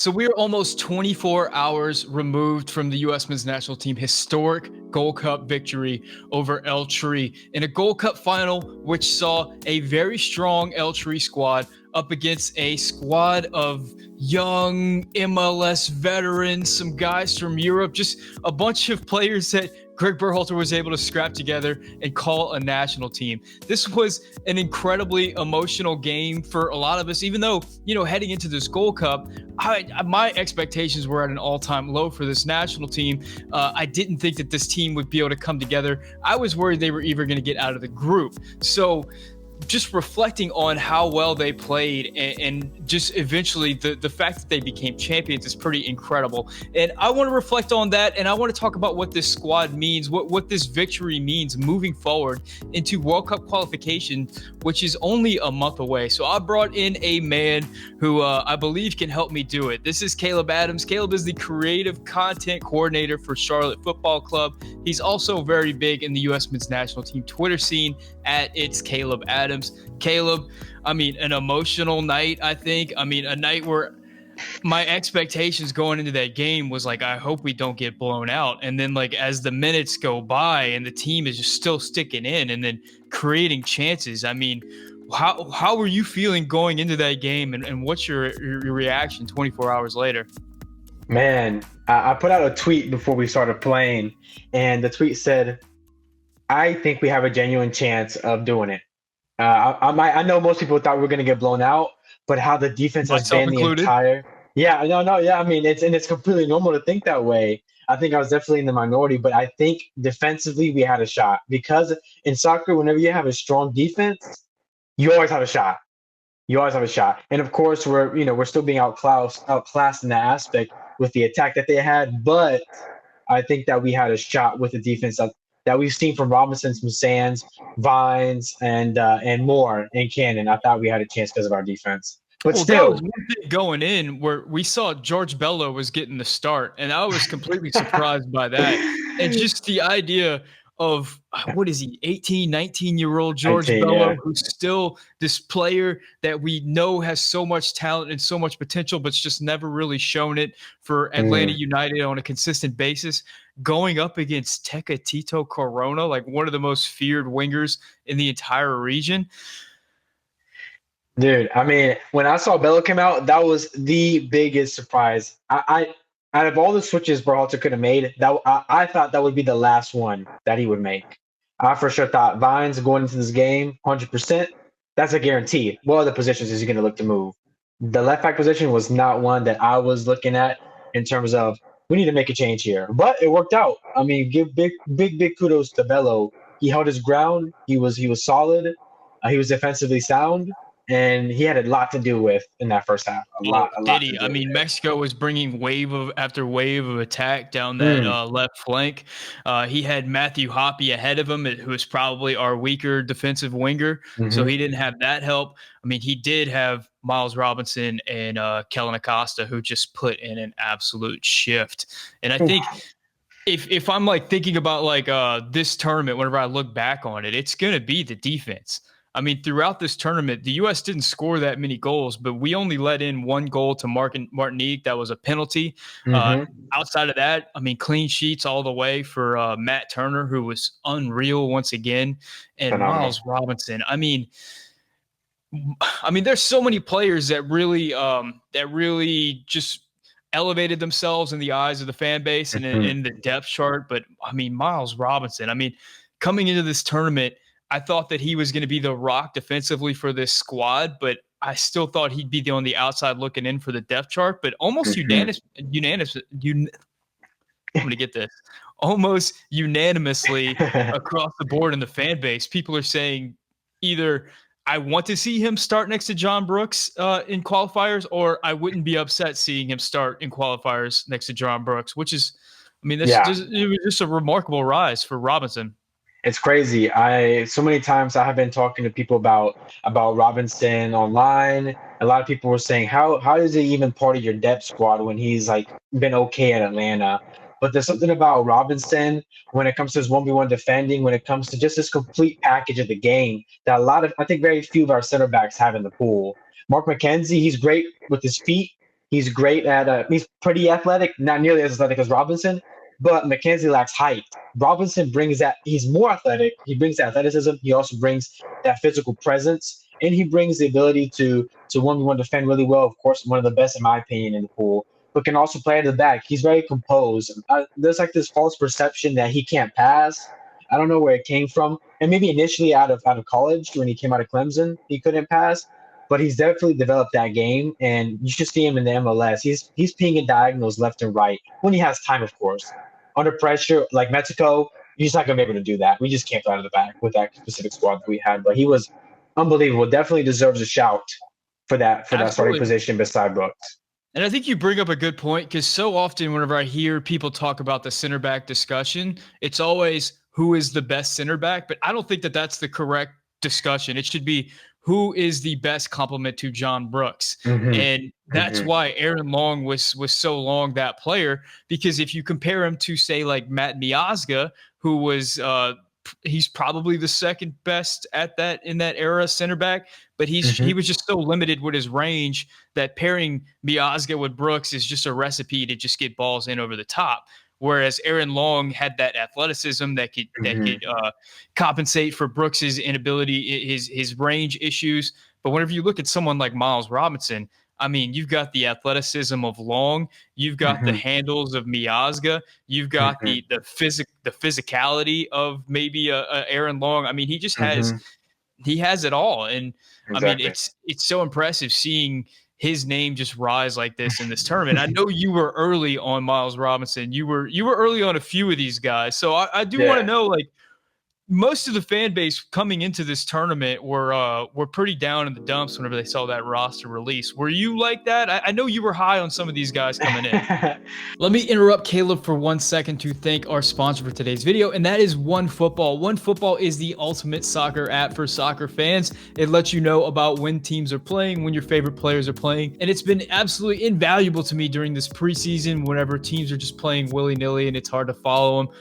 So we're almost 24 hours removed from the U.S. men's national team historic Gold Cup victory over El Tri in a Gold Cup final, which saw a very strong El Tri squad up against a squad of young MLS veterans, some guys from Europe, just a bunch of players that Greg Berhalter was able to scrap together and call a national team. This was an incredibly emotional game for a lot of us, even though, heading into this Gold Cup, my expectations were at an all-time low for this national team. I didn't think that this team would be able to come together. I was worried they were even going to get out of the group. So just reflecting on how well they played and just eventually the fact that they became champions is pretty incredible. And I want to reflect on that, and I want to talk about what this squad means, what this victory means moving forward into World Cup qualification, which is only a month away. So I brought in a man who I believe can help me do it. This is Caleb Adams. Caleb is the creative content coordinator for Charlotte Football Club. He's also very big in the U.S. men's national team Twitter scene at It's Caleb Adams. Caleb, an emotional night, I think. A night where my expectations going into that game was like, I hope we don't get blown out. And then, as the minutes go by and the team is just still sticking in and then creating chances, how were you feeling going into that game, and what's your reaction 24 hours later? Man, I put out a tweet before we started playing, and the tweet said, I think we have a genuine chance of doing it. I know most people thought we were going to get blown out, but how the defense has Myself been included. the entire – yeah, no, yeah. It's completely normal to think that way. I think I was definitely in the minority, but I think defensively we had a shot, because in soccer, whenever you have a strong defense, you always have a shot. You always have a shot. And of course, we're still being outclassed in that aspect with the attack that they had, but I think that we had a shot with the defense that we've seen from Robinson, from Sands, Vines, and more in Cannon. I thought we had a chance because of our defense. But Well, still, that was one thing going in where we saw George Bello was getting the start, and I was completely surprised by that. And just the idea of, what is he, 18, 19-year-old George 19, Bello, yeah. who's still this player that we know has so much talent and so much potential, but's just never really shown it for Atlanta United on a consistent basis, going up against Tecatito Corona, one of the most feared wingers in the entire region. Dude, when I saw Bello come out, that was the biggest surprise. I out of all the switches Berhalter could have made, I thought that would be the last one that he would make. I for sure thought Vines going into this game, 100%, that's a guarantee. What other positions is he going to look to move? The left back position was not one that I was looking at in terms of, we need to make a change here. But it worked out. Give big kudos to Bello. He held his ground. He was solid. He was defensively sound. And he had a lot to do with in that first half. A lot. Did he? Mexico was bringing wave after wave of attack down that left flank. He had Matthew Hoppe ahead of him, who is probably our weaker defensive winger. Mm-hmm. So he didn't have that help. He did have Miles Robinson and Kellen Acosta, who just put in an absolute shift. And I think if I'm thinking about this tournament, whenever I look back on it, it's going to be the defense. Throughout this tournament, the U.S. didn't score that many goals, but we only let in one goal to Martinique. That was a penalty. Outside of that, clean sheets all the way for Matt Turner, who was unreal once again, and phenomenal. Miles Robinson. There's so many players that really just elevated themselves in the eyes of the fan base and in the depth chart. But Miles Robinson. Coming into this tournament, I thought that he was going to be the rock defensively for this squad, but I still thought he'd be on the outside looking in for the depth chart. But almost almost unanimously across the board in the fan base, people are saying either I want to see him start next to John Brooks in qualifiers, or I wouldn't be upset seeing him start in qualifiers next to John Brooks, which is, it was just a remarkable rise for Robinson. It's crazy. So many times I have been talking to people about Robinson online. A lot of people were saying, how is he even part of your depth squad when he's been okay at Atlanta? But there's something about Robinson when it comes to his 1v1 defending, when it comes to just this complete package of the game that I think very few of our center backs have in the pool. Mark McKenzie, he's great with his feet. He's great at he's pretty athletic, not nearly as athletic as Robinson, but McKenzie lacks height. Robinson brings that. He's more athletic. He brings that athleticism. He also brings that physical presence, and he brings the ability to 1v1 defend really well. Of course, one of the best in my opinion in the pool, but can also play at the back. He's very composed. There's like this false perception that he can't pass. I don't know where it came from, and maybe initially out of college when he came out of Clemson, he couldn't pass, but he's definitely developed that game, and you should see him in the MLS. He's pinging diagonals left and right when he has time, of course. Under pressure, like Mexico, you're just not gonna be able to do that. We just can't play out of the back with that specific squad that we had. But he was unbelievable. Definitely deserves a shout for that starting Absolutely. position beside Brooks. And I think you bring up a good point because so often whenever I hear people talk about the center back discussion, it's always who is the best center back. But I don't think that that's the correct discussion. It should be who is the best complement to John Brooks. And that's why Aaron Long was so long that player, because if you compare him to say like Matt Miazga, who was he's probably the second best at that in that era center back, but he was just so limited with his range that pairing Miazga with Brooks is just a recipe to just get balls in over the top. Whereas Aaron Long had that athleticism that could compensate for Brooks's inability, his range issues. But whenever you look at someone like Miles Robinson, I mean, you've got the athleticism of Long, you've got the handles of Miazga, you've got the physicality of maybe a Aaron Long. I mean, he just has he has it all, and Exactly. I mean, it's so impressive seeing his name just rise like this in this tournament. I know you were early on Miles Robinson. You were early on a few of these guys. So I do want to know, like, most of the fan base coming into this tournament were pretty down in the dumps whenever they saw that roster release. Were you like that? I know you were high on some of these guys coming in. Let me interrupt Caleb for 1 second to thank our sponsor for today's video, and that is OneFootball. OneFootball is the ultimate soccer app for soccer fans. It lets you know about when teams are playing, when your favorite players are playing, and it's been absolutely invaluable to me during this preseason whenever teams are just playing willy-nilly and it's hard to follow them.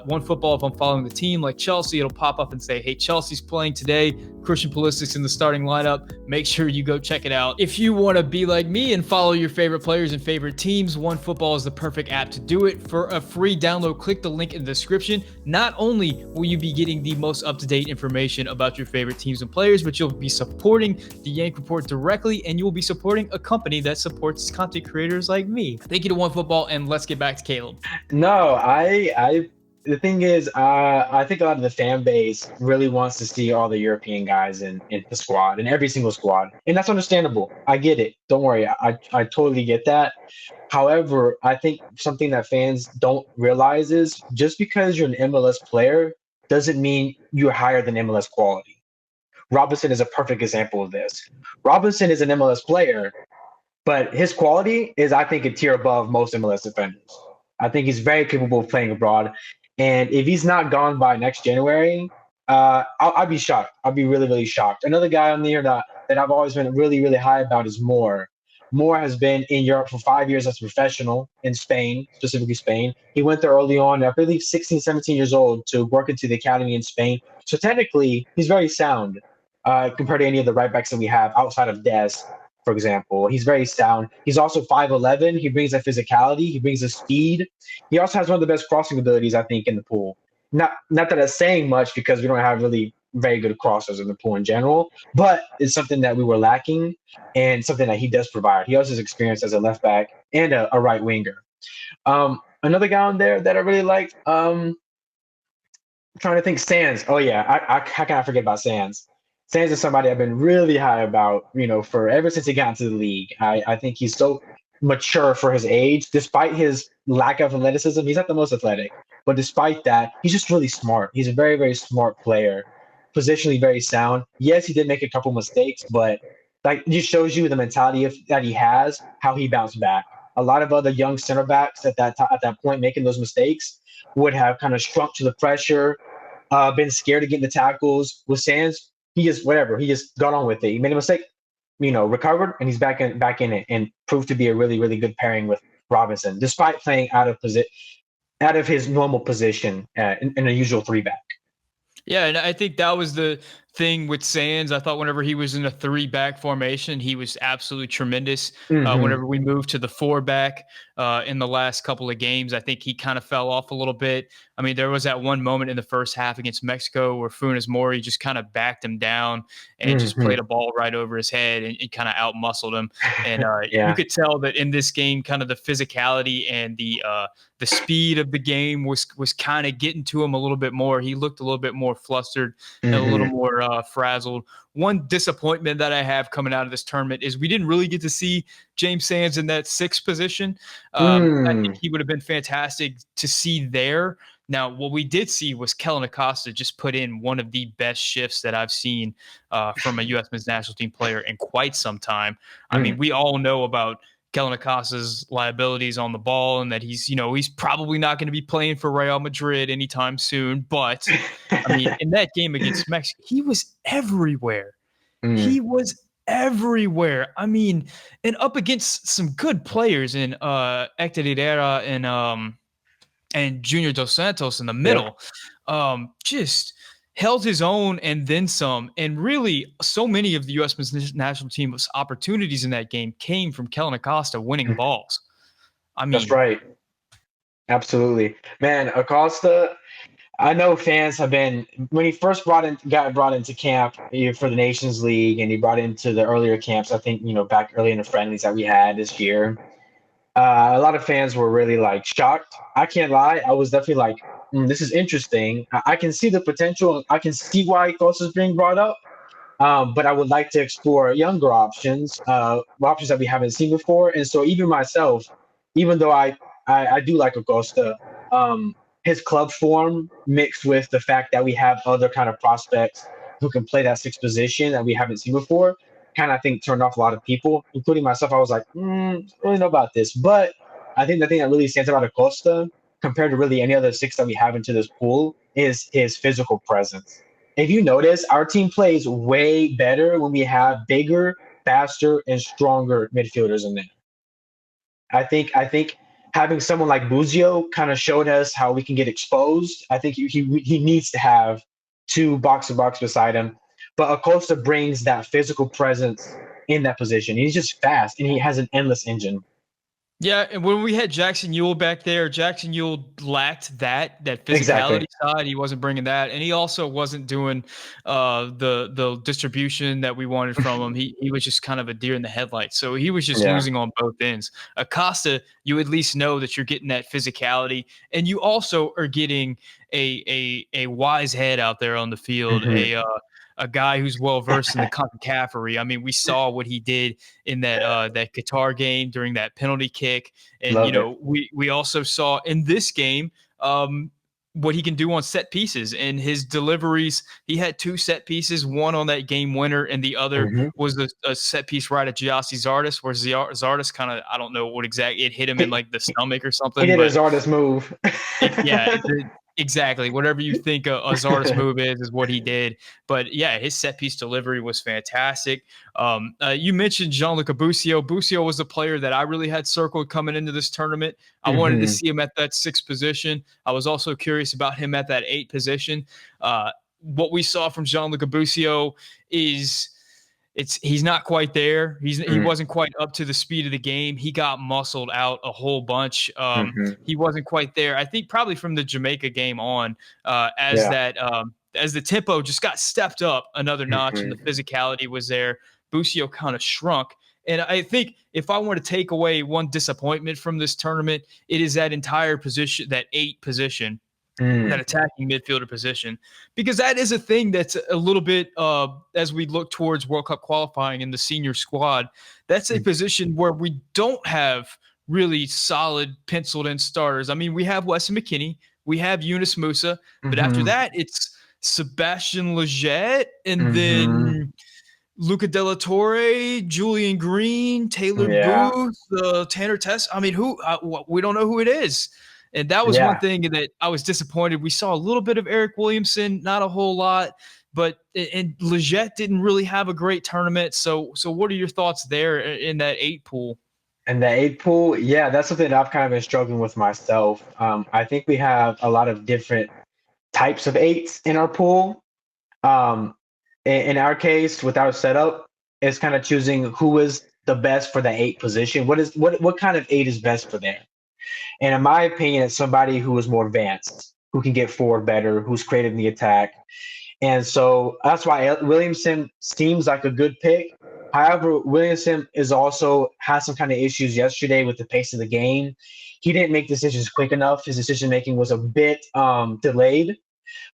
OneFootball, if I'm following the team like Chelsea, it'll pop up and say, hey, Chelsea's playing today. Christian Pulisic's in the starting lineup. Make sure you go check it out. If you want to be like me and follow your favorite players and favorite teams, OneFootball is the perfect app to do it. For a free download, click the link in the description. Not only will you be getting the most up-to-date information about your favorite teams and players, but you'll be supporting the Yank Report directly, and you will be supporting a company that supports content creators like me. Thank you to OneFootball, and let's get back to Caleb. No, the thing is, I think a lot of the fan base really wants to see all the European guys in the squad, in every single squad. And that's understandable. I get it. Don't worry. I totally get that. However, I think something that fans don't realize is just because you're an MLS player doesn't mean you're higher than MLS quality. Robinson is a perfect example of this. Robinson is an MLS player, but his quality is, I think, a tier above most MLS defenders. I think he's very capable of playing abroad. And if he's not gone by next January, I'd be shocked. I'd be really, really shocked. Another guy on there that I've always been really, really high about is Moore. Moore has been in Europe for 5 years as a professional in Spain, specifically Spain. He went there early on, I believe 16, 17 years old, to work into the academy in Spain. So technically, he's very sound compared to any of the right backs that we have outside of Des, for example. He's very sound. He's also 5'11". He brings that physicality. He brings the speed. He also has one of the best crossing abilities, I think, in the pool. Not that that's saying much because we don't have really very good crossers in the pool in general, but it's something that we were lacking and something that he does provide. He also has experience as a left back and a right winger. Another guy on there that I really liked, I'm trying to think, Sands. Oh, yeah. How can I forget about Sands? Sands is somebody I've been really high about, for ever since he got into the league. I think he's so mature for his age. Despite his lack of athleticism, he's not the most athletic. But despite that, he's just really smart. He's a very, very smart player, positionally very sound. Yes, he did make a couple mistakes, but it just shows you the mentality that he has, how he bounced back. A lot of other young center backs at that point making those mistakes would have kind of shrunk to the pressure, been scared to get in the tackles. With Sands, he just got on with it. He made a mistake, recovered, and he's back in it, and proved to be a really, really good pairing with Robinson, despite playing out of his normal position in a usual 3-back. Yeah, and I think that was the thing with Sands. I thought whenever he was in a 3-back formation, he was absolutely tremendous. Hmm. Whenever we moved to the 4-back in the last couple of games, I think he kind of fell off a little bit. I mean, there was that one moment in the first half against Mexico where Funes Mori just kind of backed him down and just Hmm. played a ball right over his head and kind of outmuscled him. And you Yeah. could tell that in this game, kind of the physicality and the speed of the game was kind of getting to him a little bit more. He looked a little bit more flustered and a little Hmm. more frazzled. One disappointment that I have coming out of this tournament is we didn't really get to see James Sands in that 6th position. I think Mm. he would have been fantastic to see there. Now, what we did see was Kellen Acosta just put in one of the best shifts that I've seen from a U.S. men's national team player in quite some time. I mean, Mm. we all know about Kellen Acosta's liabilities on the ball and that he's probably not going to be playing for Real Madrid anytime soon. But I mean, in that game against Mexico, he was everywhere. Mm. He was everywhere. I mean, and up against some good players in Hector Herrera and Junior Dos Santos in the Yep. middle. Just held his own and then some. And really, so many of the U.S. men's national team's opportunities in that game came from Kellen Acosta winning balls. I That's mean, right. Absolutely. Man, Acosta, I know fans have been when he first got brought into camp for the Nations League, and he brought into the earlier camps. I think back early in the friendlies that we had this year. A lot of fans were really like shocked. I can't lie, I was definitely like, this is interesting. I can see the potential. I can see why Costa's being brought up. But I would like to explore younger options, options that we haven't seen before. And so even myself, even though I do like Acosta, his club form mixed with the fact that we have other kind of prospects who can play that 6th position that we haven't seen before, kind of I think turned off a lot of people, including myself. I was like, I don't really know about this. But I think the thing that really stands out about Acosta compared to really any other 6 that we have into this pool is his physical presence. If you notice, our team plays way better when we have bigger, faster, and stronger midfielders in there. I think having someone like Buzio kind of showed us how we can get exposed. I think he needs to have 2 box to box beside him. But Acosta brings that physical presence in that position. He's just fast and he has an endless engine. yeah, and when we had Jackson Ewell back there, Jackson Ewell lacked that Exactly. physicality side. He wasn't bringing that, and he also wasn't doing the distribution that we wanted from him. He was just kind of a deer in the headlights. So he was just Yeah. losing on both ends. Acosta, you at least know that you're getting that physicality, and you also are getting a wise head out there on the field, Hmm. a guy who's well versed in the CONCACAF. I mean, we saw what he did in that Qatar game during that penalty kick, and Love it. we also saw in this game what he can do on set pieces and his deliveries. He had 2 set pieces, one on that game winner, and the other Hmm. was a set piece right at Giassi Zardes, where Zardes kind of, I don't know what exactly, it hit him in He, like the stomach or he something, did but his artist move. exactly. Whatever you think a Zardes move is what he did. But yeah, his set piece delivery was fantastic. You mentioned Gianluca Busio. Busio was a player that I really had circled coming into this tournament. I wanted to Hmm. see him at that 6th position. I was also curious about him at that 8th position. What we saw from Gianluca Busio is he's not quite there. He wasn't quite up to the speed of the game. He got muscled out a whole bunch. Hmm. He wasn't quite there. I think probably from the Jamaica game on, Yeah. as the tempo just got stepped up another notch and the Hmm. physicality was there, Busio kind of shrunk. And I think if I want to take away one disappointment from this tournament, it is that entire position, that 8 position, that Mm. attacking midfielder position, because that is a thing that's a little bit as we look towards World Cup qualifying in the senior squad. That's a position where we don't have really solid penciled in starters. I mean, we have Weston McKennie, we have Yunus Musa, but after Mhm. that, it's Sebastian Leggett and Mhm. then Luca Della Torre, Julian Green, Taylor Yeah. Booth, Tanner Tess. I mean, we don't know who it is. And that was one Yeah. thing that I was disappointed. We saw a little bit of Eric Williamson, not a whole lot, but and Leggett didn't really have a great tournament. So what are your thoughts there in that 8 pool? And the 8 pool, yeah, that's something that I've kind of been struggling with myself. I think we have a lot of different types of 8s in our pool. Um, In our case, with our setup, it's kind of choosing who is the best for the 8 position. What kind of 8 is best for there? And in my opinion, it's somebody who is more advanced, who can get forward better, who's creative in the attack. And so that's why Williamson seems like a good pick. However, Williamson is also has some kind of issues yesterday with the pace of the game. He didn't make decisions quick enough. His decision making was a bit delayed.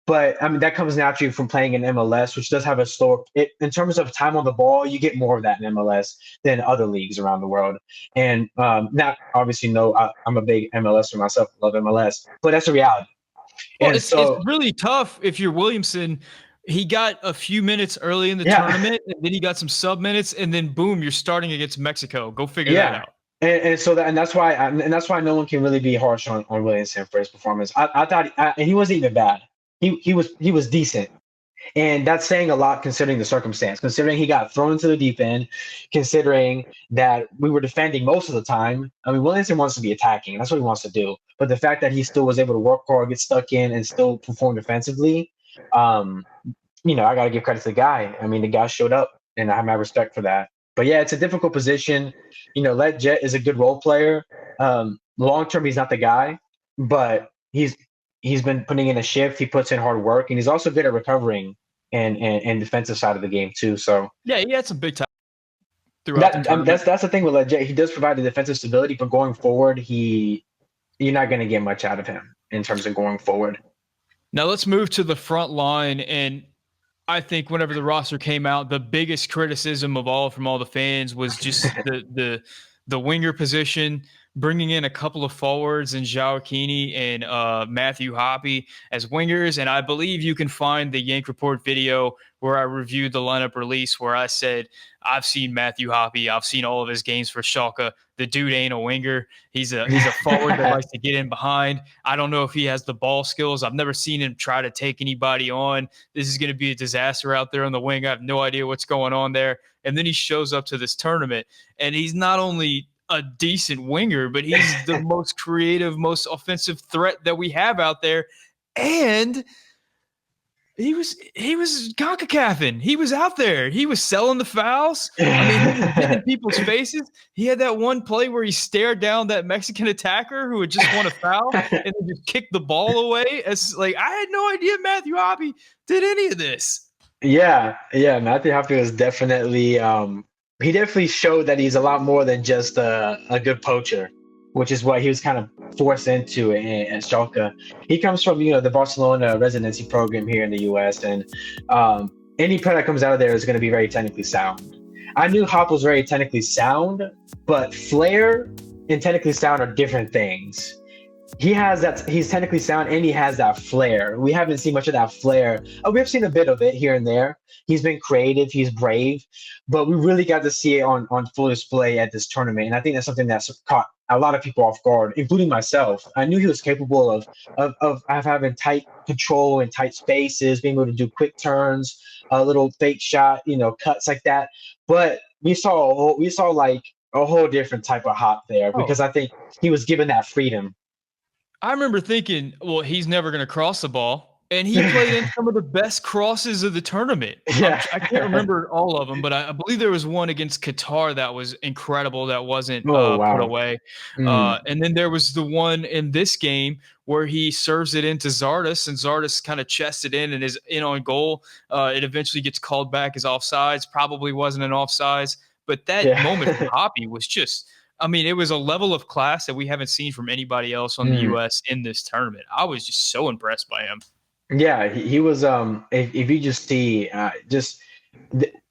But I mean, that comes naturally from playing in MLS, which does have a slower. In terms of time on the ball, you get more of that in MLS than other leagues around the world. And not obviously, no, I'm a big MLS for myself, love MLS, but that's a reality. Well, And it's so, really tough if you're Williamson. He got a few minutes early in the tournament, and then he got some sub minutes, and then boom, you're starting against Mexico. Go figure that out. And that's why no one can really be harsh on Williamson for his performance. I thought, and he wasn't even bad. He was decent, and that's saying a lot considering the circumstance. Considering he got thrown into the deep end, considering that we were defending most of the time. I mean, Williamson wants to be attacking. That's what he wants to do. But the fact that he still was able to work hard, get stuck in, and still perform defensively, I got to give credit to the guy. I mean, the guy showed up, and I have my respect for that. But yeah, it's a difficult position. Let Jet is a good role player. Long term, he's not the guy, but he's been putting in a shift. He puts in hard work, and he's also good at recovering and defensive side of the game too. So yeah, he had some big time throughout. That's the thing with Jet. He does provide the defensive stability, but going forward, you're not going to get much out of him in terms of going forward. Now let's move to the front line. And I think whenever the roster came out, the biggest criticism of all from all the fans was just the winger position, bringing in a couple of forwards and Joaquini and Matthew Hoppe as wingers. And I believe you can find the Yank Report video where I reviewed the lineup release, where I said, I've seen Matthew Hoppe. I've seen all of his games for Schalke. The dude ain't a winger. He's a forward that likes to get in behind. I don't know if he has the ball skills. I've never seen him try to take anybody on. This is going to be a disaster out there on the wing. I have no idea what's going on there. And then he shows up to this tournament, and he's not only a decent winger, but he's the most creative, most offensive threat that we have out there. And he was CONCACAFing. He was out there. He was selling the fouls. I mean, he was hitting people's faces. He had that one play where he stared down that Mexican attacker who had just won a foul and then just kicked the ball away. It's like, I had no idea Matthew Hoppe did any of this. Yeah. Matthew Hoppe was definitely he definitely showed that he's a lot more than just a good poacher, which is what he was kind of forced into at Schalke. He comes from, the Barcelona residency program here in the U.S., and any player that comes out of there is going to be very technically sound. I knew Hoppe was very technically sound, but Flair and technically sound are different things. He's technically sound, and he has that flair. We haven't seen much of that flair. We've seen a bit of it here and there. He's been creative, he's brave, but we really got to see it on full display at this tournament. And I think that's something that's caught a lot of people off guard, including myself. I knew he was capable of having tight control in tight spaces, being able to do quick turns, a little fake shot, cuts like that. But we saw like a whole different type of Hoppe there, because I think he was given that freedom. I remember thinking, well, he's never going to cross the ball. And he played in some of the best crosses of the tournament. Yeah. I can't remember all of them, but I believe there was one against Qatar that was incredible that wasn't put away. And then there was the one in this game where he serves it into Zardes, and Zardes kind of chests it in and is in on goal. It eventually gets called back as offsides. Probably wasn't an offsides. But that moment for Hoppe was just – I mean, it was a level of class that we haven't seen from anybody else on the U.S. in this tournament. I was just so impressed by him. Yeah, he was. If you just see,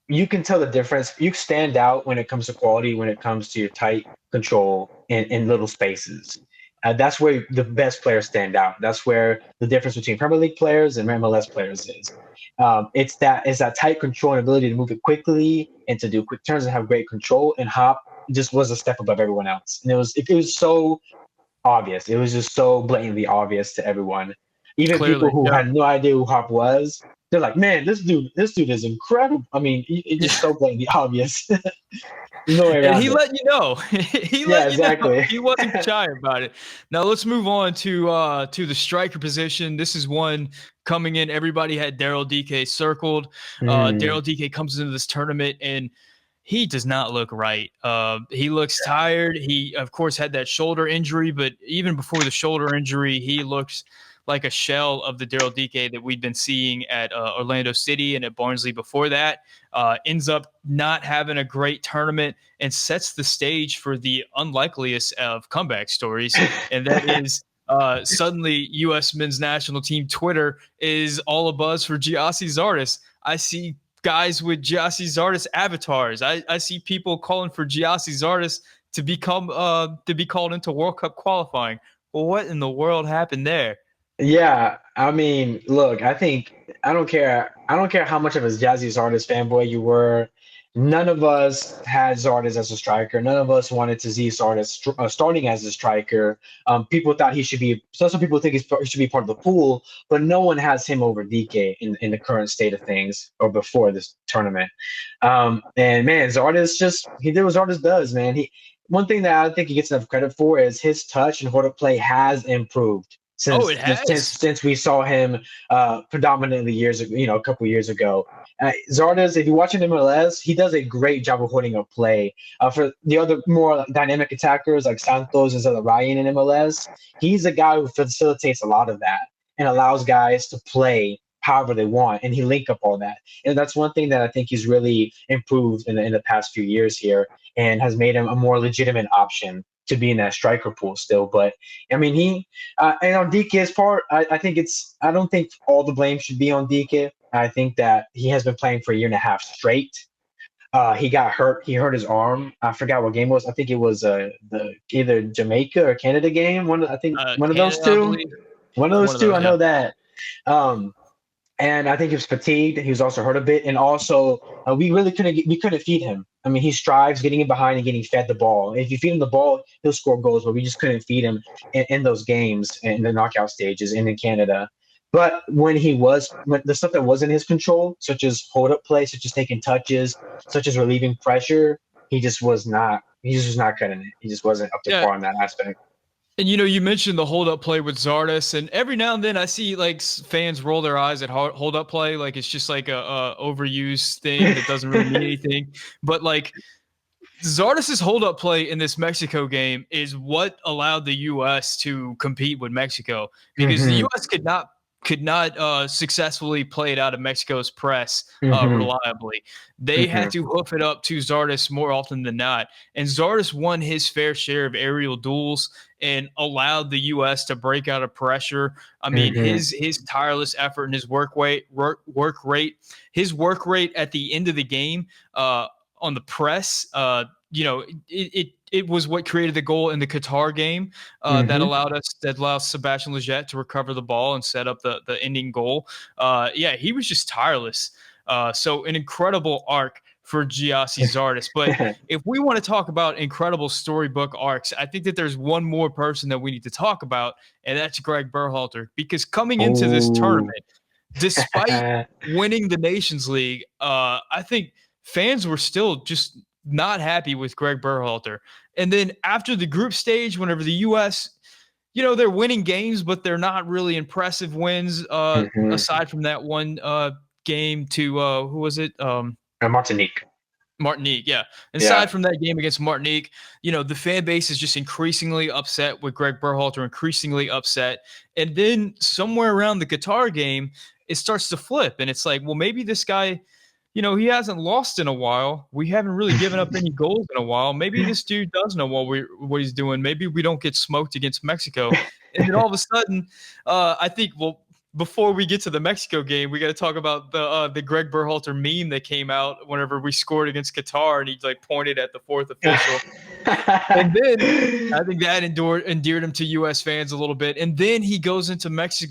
you can tell the difference. You stand out when it comes to quality, when it comes to your tight control in little spaces. That's where the best players stand out. That's where the difference between Premier League players and MLS players is. It's that tight control and ability to move it quickly and to do quick turns and have great control. And Hoppe just was a step above everyone else. And it was so obvious. It was just so blatantly obvious to everyone. Even people who had no idea who Hoppe was, they're like, man, this dude is incredible. I mean, it's just so blatantly obvious. There's no way And around he it. let you know. He Yeah, let you know. exactly. He wasn't shy about it. Now let's move on to the striker position. This is one coming in. Everybody had Daryl DK circled. Daryl DK comes into this tournament and he does not look right. He looks tired. He, of course, had that shoulder injury, but even before the shoulder injury, he looks like a shell of the Daryl DK that we've been seeing at Orlando City and at Barnsley before that. Ends up not having a great tournament and sets the stage for the unlikeliest of comeback stories, and that is suddenly U.S. men's national team Twitter is all abuzz for Giassi Zardes. I see guys with Giassi Zardes avatars. I see people calling for Giassi Zardes to be called into World Cup qualifying. Well, what in the world happened there? Yeah, I mean, look, I think I don't care. I don't care how much of a Jazzy Zardes fanboy you were. None of us had Zardes as a striker. None of us wanted to see Zardes starting as a striker. People thought he should be. Some people think he should be part of the pool, but no one has him over DK in the current state of things or before this tournament. And man, Zardes he did what Zardes does, man. One thing that I think he gets enough credit for is his touch and hold up play has improved Oh, since it has. since we saw him predominantly years ago, a couple years ago. Zardes, if you watch him in MLS, he does a great job of holding up play. For the other more dynamic attackers like Santos and Ryan in MLS, he's a guy who facilitates a lot of that and allows guys to play however they want, and he link up all that. And that's one thing that I think he's really improved in the past few years here and has made him a more legitimate option to be in that striker pool still. But I mean, and on DK's part, I don't think all the blame should be on DK. I think that he has been playing for a year and a half straight. He got hurt. He hurt his arm. I forgot what game it was. I think it was the either Jamaica or Canada game. I think one of those Canada, I two. believe. One of those One of two. those, I yeah. know that. Um, and I think he was fatigued. He was also hurt a bit, and also we couldn't feed him. I mean, he strives getting it behind and getting fed the ball. If you feed him the ball, he'll score goals. But we just couldn't feed him in those games in the knockout stages and in Canada. But when the stuff that was in his control, such as hold up play, such as taking touches, such as relieving pressure, he just was not. He just was not cutting it. He just wasn't up to par in that aspect. And you mentioned the hold up play with Zardes, and every now and then I see like fans roll their eyes at hold up play, like it's just like a overused thing that doesn't really mean anything. But like Zardes's hold up play in this Mexico game is what allowed the U.S. to compete with Mexico, because the U.S. could not successfully play it out of Mexico's press reliably. They had to hoof it up to Zardes more often than not. And Zardes won his fair share of aerial duels and allowed the U.S. to break out of pressure. I mean, his tireless effort and his work rate at the end of the game on the press, it was what created the goal in the Qatar game that allowed Sebastian Lletget to recover the ball and set up the ending goal. He was just tireless. So an incredible arc for Giassi Zardes. But if we want to talk about incredible storybook arcs, I think that there's one more person that we need to talk about, and that's Greg Berhalter. Because coming into this tournament, despite winning the Nations League, I think fans were still just not happy with Greg Berhalter. And then after the group stage, whenever the U.S., they're winning games, but they're not really impressive wins aside from that one game to who was it? Martinique. Martinique, yeah. Aside from that game against Martinique, the fan base is just increasingly upset with Greg Berhalter, increasingly upset. And then somewhere around the Qatar game, it starts to flip. And it's like, well, maybe this guy, he hasn't lost in a while. We haven't really given up any goals in a while. Maybe this dude does know what he's doing. Maybe we don't get smoked against Mexico. And then all of a sudden, I think, before we get to the Mexico game, we got to talk about the Greg Berhalter meme that came out whenever we scored against Qatar, and he like pointed at the fourth official. And then I think that endeared him to U.S. fans a little bit. And then he goes into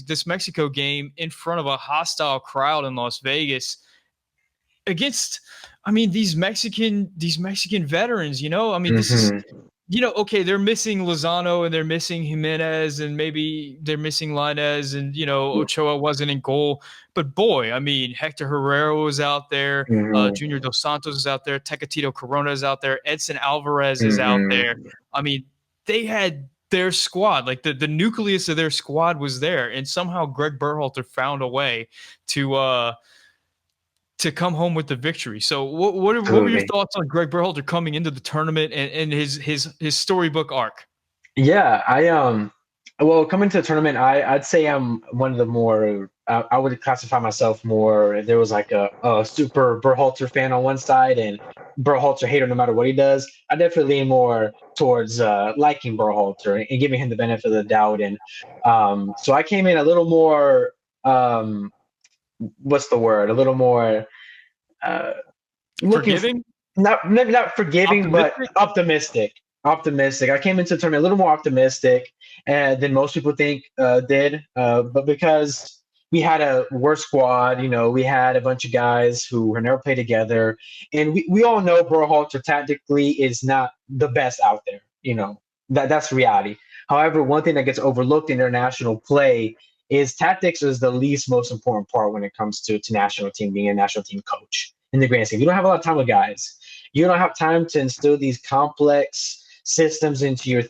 this Mexico game in front of a hostile crowd in Las Vegas against, these Mexican veterans. This is okay, they're missing Lozano and they're missing Jimenez and maybe they're missing Linez and, Ochoa wasn't in goal. But boy, I mean, Hector Herrera was out there. Junior Dos Santos is out there. Tecatito Corona is out there. Edson Alvarez is out there. I mean, they had their squad, like the nucleus of their squad was there. And somehow Greg Berhalter found a way to come home with the victory. So what were your thoughts on Greg Berhalter coming into the tournament and his storybook arc? Yeah, well, coming to the tournament, I'd say I'm one of the more, I would classify myself more, there was like a super Berhalter fan on one side and Berhalter hater no matter what he does. I definitely lean more towards liking Berhalter and giving him the benefit of the doubt. And so I came in a little more, what's the word? A little more forgiving? Maybe not forgiving, but optimistic. I came into the tournament a little more optimistic than most people did. But because we had a worse squad, we had a bunch of guys who had never played together. And we all know Berhalter tactically is not the best out there. That's reality. However, one thing that gets overlooked in international play is tactics is the least most important part when it comes to national team, being a national team coach in the grand scheme. You don't have a lot of time with guys. You don't have time to instill these complex systems into your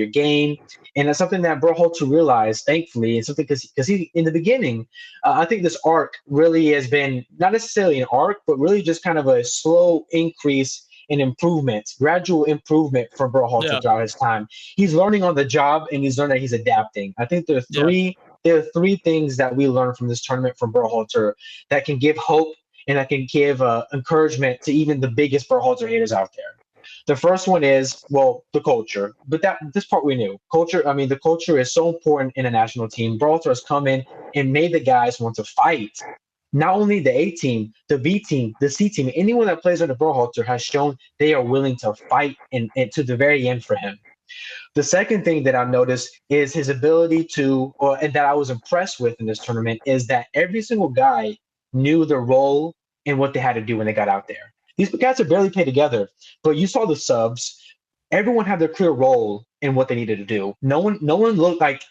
game, and that's something that Berhalter realized, thankfully, and something because he in the beginning, I think this arc really has been not necessarily an arc, but really just kind of a slow increase in improvement, gradual improvement from Berhalter throughout his time. He's learning on the job, and he's learning that he's adapting. I think there are three things that we learned from this tournament from Berhalter that can give hope and that can give encouragement to even the biggest Berhalter haters out there. The first one is, the culture. But this part we knew. The culture is so important in a national team. Berhalter has come in and made the guys want to fight. Not only the A team, the B team, the C team, anyone that plays under Berhalter has shown they are willing to fight and to the very end for him. The second thing that I've noticed is his ability and that I was impressed with in this tournament, is that every single guy knew their role and what they had to do when they got out there. These guys are barely played together, but you saw the subs. Everyone had their clear role in what they needed to do. No one looked like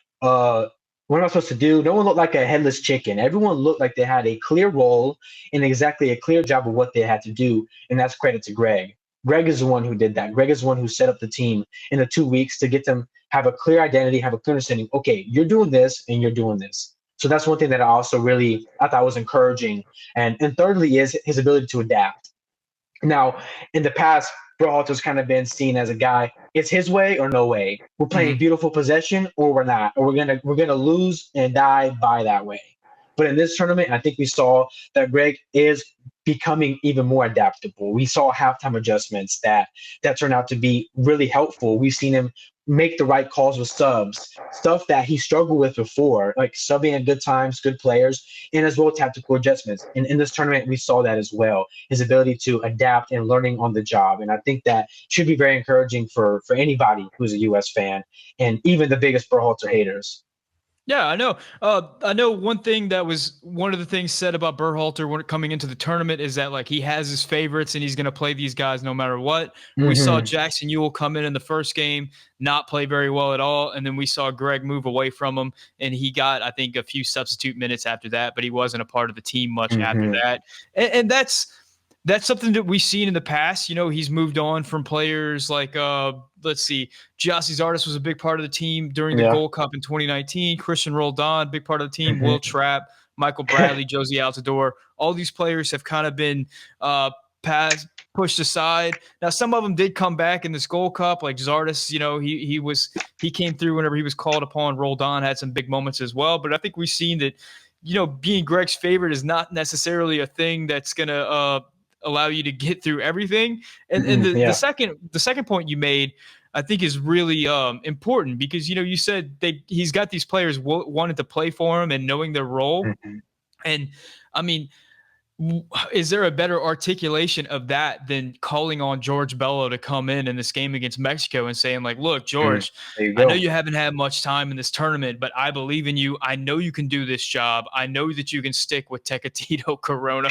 what am I supposed to do? No one looked like a headless chicken. Everyone looked like they had a clear role and exactly a clear job of what they had to do, and that's credit to Greg. Greg is the one who did that. Greg is the one who set up the team in the 2 weeks to get them have a clear identity, have a clear understanding. Okay, you're doing this and you're doing this. So that's one thing that I thought was encouraging. And thirdly is his ability to adapt. Now, in the past, Berhalter's kind of been seen as a guy, it's his way or no way. We're playing beautiful possession or we're not. Or we're gonna lose and die by that way. But in this tournament, I think we saw that Greg is becoming even more adaptable. We saw halftime adjustments that turned out to be really helpful. We've seen him make the right calls with subs, stuff that he struggled with before, like subbing at good times, good players, and as well tactical adjustments. And in this tournament, we saw that as well, his ability to adapt and learning on the job. And I think that should be very encouraging for anybody who's a U.S. fan and even the biggest Berhalter haters. Yeah, I know. I know one thing that was one of the things said about Berhalter when coming into the tournament is that like he has his favorites and he's going to play these guys no matter what. We saw Jackson Ewell come in the first game, not play very well at all, and then we saw Greg move away from him, and he got, I think, a few substitute minutes after that, but he wasn't a part of the team much after that. And that's something that we've seen in the past. He's moved on from players like let's see, Giassi Zardes was a big part of the team during the Gold Cup in 2019. Christian Roldan, big part of the team. Will Trapp, Michael Bradley, Josie Altidore. All these players have kind of been pushed aside. Now, some of them did come back in this Gold Cup, like Zardes. He came through whenever he was called upon. Roldan had some big moments as well. But I think we've seen that, being Greg's favorite is not necessarily a thing that's gonna allow you to get through everything. And the second point you made, I think, is really important because, you said he's got these players wanting to play for him and knowing their role. And I mean, Is there a better articulation of that than calling on George Bello to come in this game against Mexico and saying, like, look, George, There you I know go. you haven't had much time in this tournament, but I believe in you. I know you can do this job. I know that you can stick with Tecatito Corona.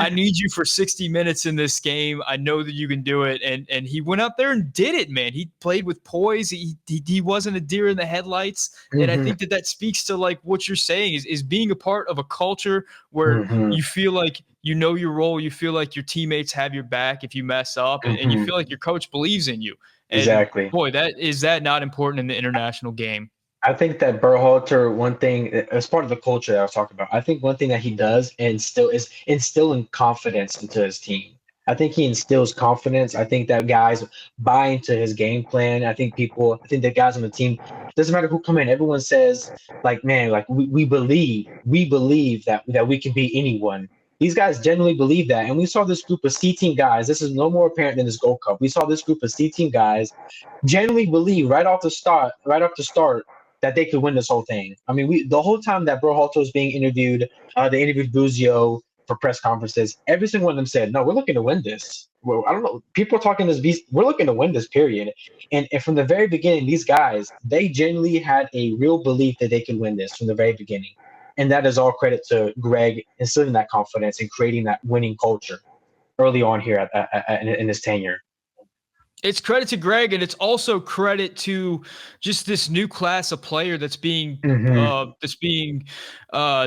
I need you for 60 minutes in this game. I know that you can do it. And he went out there and did it, man. He played with poise. He wasn't a deer in the headlights. And I think that speaks to like what you're saying is being a part of a culture where you feel like you know your role. You feel like your teammates have your back if you mess up, and you feel like your coach believes in you. And Exactly. boy, that not important in the international game? I think that Berhalter, one thing as part of the culture that I was talking about, I think one thing that he does is instilling confidence into his team. I think he instills confidence. I think that guys buy into his game plan. I think the guys on the team, doesn't matter who come in, everyone says like, man, like we believe that we can beat anyone. These guys genuinely believe that. And we saw this group of C team guys. This is no more apparent than this Gold Cup. We saw this group of C team guys genuinely believe right off the start that they could win this whole thing. I mean, the whole time that Berhalter was being interviewed, they interviewed Buzio for press conferences. Every single one of them said, "No, we're looking to win this." Well, I don't know. People are talking this beast. We're looking to win this period. And from the very beginning, these guys, they genuinely had a real belief that they could win this from the very beginning. And that is all credit to Greg instilling that confidence and creating that winning culture early on here in his tenure. It's credit to Greg, and it's also credit to just this new class of player that's being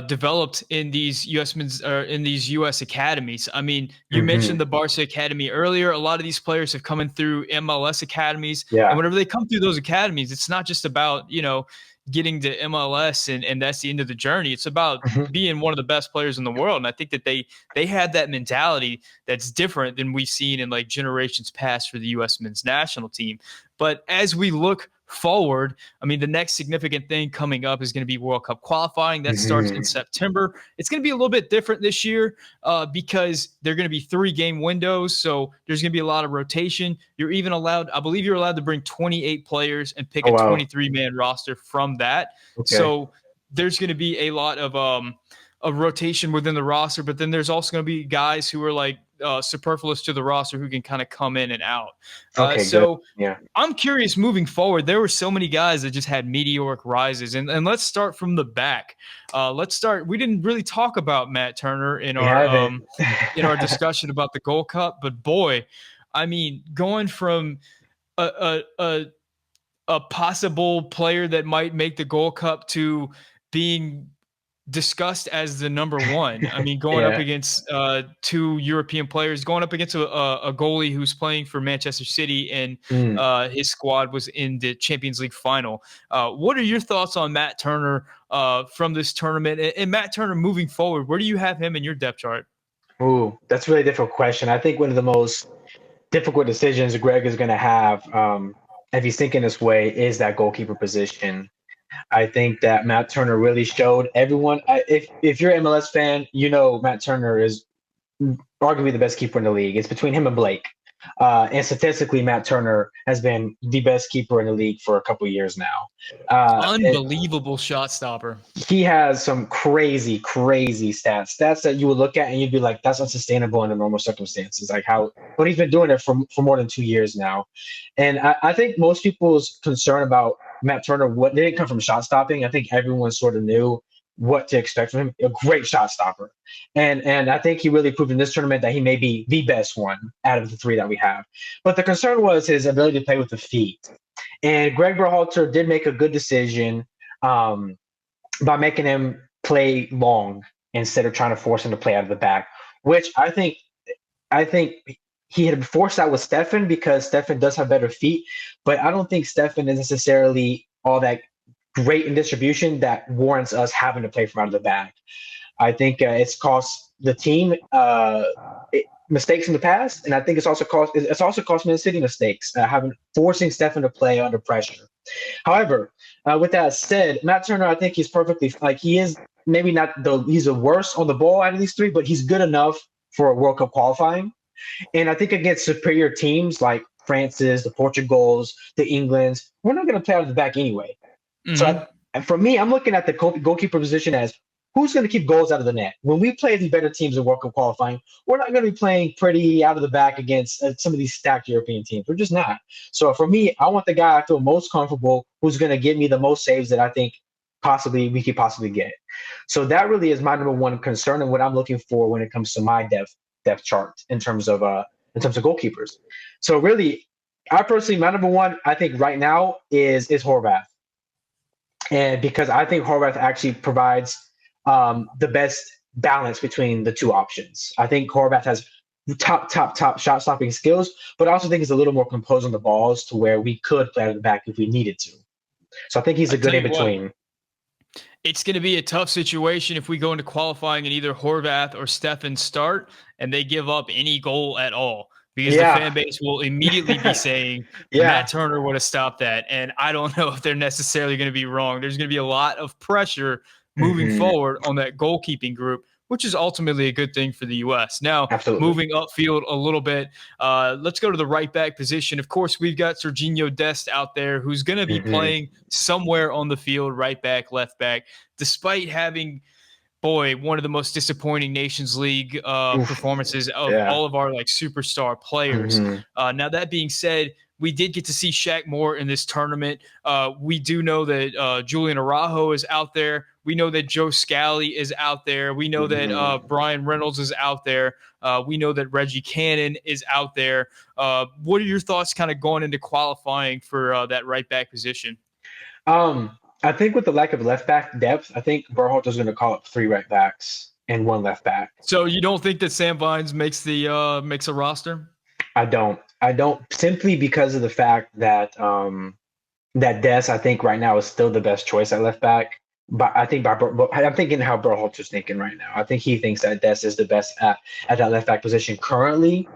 developed in these US academies. I mean, you mentioned the Barca Academy earlier. A lot of these players have come in through MLS academies, and whenever they come through those academies, it's not just about getting to MLS and that's the end of the journey. It's about being one of the best players in the world. And I think that they had that mentality that's different than we've seen in like generations past for the U.S. men's national team. But as we look forward, I mean, the next significant thing coming up is going to be World Cup qualifying. That starts in September. It's going to be a little bit different this year because they're going to be 3-game windows. So there's going to be a lot of rotation. I believe you're allowed to bring 28 players and pick a 23-man roster from that. Okay. So there's going to be a lot of a rotation within the roster, but then there's also going to be guys who are like superfluous to the roster who can kind of come in and out. So yeah. I'm curious moving forward. There were so many guys that just had meteoric rises, and let's start from the back. We didn't really talk about Matt Turner in our discussion about the Gold Cup, but boy, I mean, going from a possible player that might make the Gold Cup to being discussed as the number one. I mean, going up against 2 European players, going up against a goalie who's playing for Manchester City, and his squad was in the Champions League final. What are your thoughts on Matt Turner from this tournament? And Matt Turner moving forward, where do you have him in your depth chart? Ooh, that's a really difficult question. I think one of the most difficult decisions Greg is going to have if he's thinking this way is that goalkeeper position. I think that Matt Turner really showed everyone. If you're an MLS fan, you know Matt Turner is arguably the best keeper in the league. It's between him and Blake. And statistically, Matt Turner has been the best keeper in the league for a couple of years now. Unbelievable shot stopper. He has some crazy stats that you would look at and you'd be like, that's unsustainable under normal circumstances. But he's been doing it for more than 2 years now. And I think most people's concern about Matt Turner, they didn't come from shot stopping. I think everyone sort of knew what to expect from him. A great shot stopper. And I think he really proved in this tournament that he may be the best one out of the 3 that we have. But the concern was his ability to play with the feet. And Greg Berhalter did make a good decision by making him play long instead of trying to force him to play out of the back, which I think he had forced that with Stefan because Stefan does have better feet, but I don't think Stefan is necessarily all that great in distribution that warrants us having to play from out of the back. I think it's cost the team mistakes in the past, and I think it's also cost Man City mistakes forcing Stefan to play under pressure. However, with that said, Matt Turner, I think he's perfectly he is maybe not he's the worst on the ball out of these 3, but he's good enough for a World Cup qualifying. And I think against superior teams like France's, the Portugals, the Englands, we're not going to play out of the back anyway. So for me, I'm looking at the goalkeeper position as who's going to keep goals out of the net? When we play the better teams in World Cup qualifying, we're not going to be playing pretty out of the back against some of these stacked European teams. We're just not. So for me, I want the guy I feel most comfortable, who's going to give me the most saves that I think we could possibly get. So that really is my number one concern and what I'm looking for when it comes to my depth chart in terms of goalkeepers. So really, I personally, my number one, I think right now is Horvath. And because I think Horvath actually provides the best balance between the two options. I think Horvath has top shot stopping skills, but I also think he's a little more composed on the balls to where we could play out of the back if we needed to. So I think he's a good in between. It's going to be a tough situation if we go into qualifying and either Horvath or Stefan start and they give up any goal at all. Because the fan base will immediately be saying Matt Turner would have stopped that. And I don't know if they're necessarily going to be wrong. There's going to be a lot of pressure moving forward on that goalkeeping group, which is ultimately a good thing for the U.S. Now, moving upfield a little bit, let's go to the right back position. Of course, we've got Serginho Dest out there who's going to be playing somewhere on the field, right back, left back, despite having – one of the most disappointing Nations League performances of all of our superstar players. Now, that being said, we did get to see Shaq Moore in this tournament. We do know that Julian Araujo is out there. We know that Joe Scally is out there. We know that Brian Reynolds is out there. We know that Reggie Cannon is out there. What are your thoughts kind of going into qualifying for that right back position? I think with the lack of left back depth, I think Berhalter is going to call up 3 right backs and 1 left back. So you don't think that Sam Vines makes a roster? I don't simply because of the fact that that Dest, I think right now is still the best choice at left back. But I think I'm thinking how Berhalter's thinking right now. I think he thinks that Dest is the best at that left back position currently.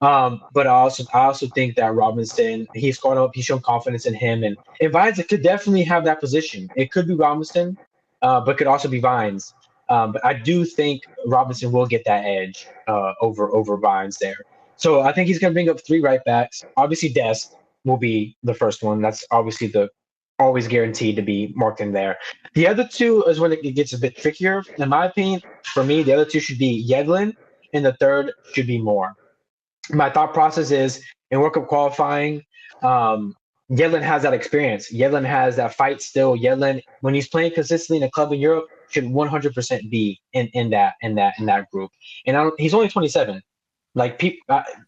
But I also think that Robinson, he's shown confidence in him, and Vines, it could definitely have that position. It could be Robinson, but could also be Vines. But I do think Robinson will get that edge over Vines there. So I think he's going to bring up 3 right backs. Obviously, Dest will be the first one. That's obviously always guaranteed to be marked in there. The other 2 is when it gets a bit trickier. In my opinion, for me, the other 2 should be Yedlin, and the third should be Moore. My thought process is in World Cup qualifying, Yedlin has that experience. Yedlin has that fight still. Yedlin, when he's playing consistently in a club in Europe, should 100% be in that group. And he's only 27.